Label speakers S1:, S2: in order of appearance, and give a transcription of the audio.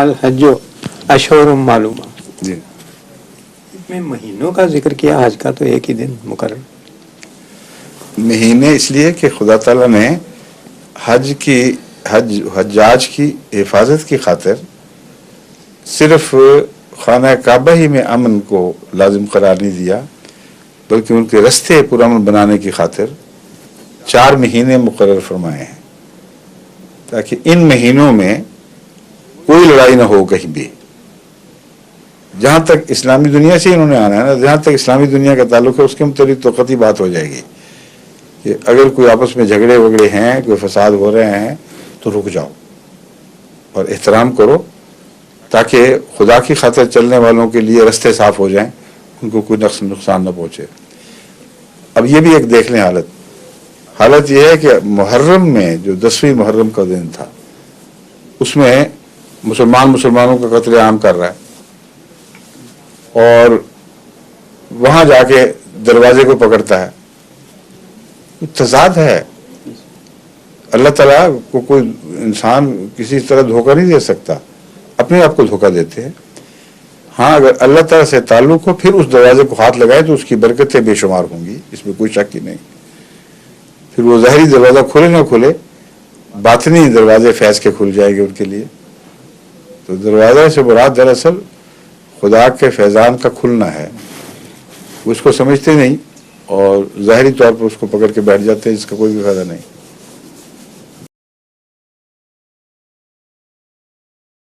S1: الحج اشہر معلومہ
S2: جی
S1: میں مہینوں کا ذکر کیا، حج کا تو ایک ہی دن مقرر.
S2: مہینے اس لیے کہ خدا تعالیٰ نے حجاج کی حفاظت کی خاطر صرف خانہ کعبہ ہی میں امن کو لازم قرار نہیں دیا، بلکہ ان کے رستے پرامن بنانے کی خاطر 4 مہینے مقرر فرمائے ہیں، تاکہ ان مہینوں میں کوئی لڑائی نہ ہو کہیں بھی. جہاں تک اسلامی دنیا سے انہوں نے آنا ہے نا، جہاں تک اسلامی دنیا کا تعلق ہے اس کے متعلق تو قطعی بات ہو جائے گی کہ اگر کوئی آپس میں جھگڑے وگڑے ہیں، کوئی فساد ہو رہے ہیں تو رک جاؤ اور احترام کرو، تاکہ خدا کی خاطر چلنے والوں کے لیے رستے صاف ہو جائیں، ان کو کوئی نقصان نہ پہنچے. اب یہ بھی ایک دیکھ لیں حالت یہ ہے کہ محرم میں جو 10ویں محرم کا دن تھا اس میں مسلمانوں کا قتل عام کر رہا ہے، اور وہاں جا کے دروازے کو پکڑتا ہے. تضاد ہے. اللہ تعالیٰ کو کوئی انسان کسی طرح دھوکہ نہیں دے سکتا، اپنے آپ کو دھوکہ دیتے ہیں. ہاں اگر اللہ تعالیٰ سے تعلق ہو پھر اس دروازے کو ہاتھ لگائے تو اس کی برکتیں بے شمار ہوں گی، اس میں کوئی شک ہی نہیں. پھر وہ ظاہری دروازہ کھلے نہ کھلے، باطنی دروازے فیض کے کھل جائے گے ان کے لیے. تو دروازہ سے مراد دراصل خدا کے فیضان کا کھلنا ہے. وہ اس کو سمجھتے نہیں اور ظاہری طور پر اس کو پکڑ کے بیٹھ جاتے ہیں، اس کا کوئی بھی فائدہ نہیں.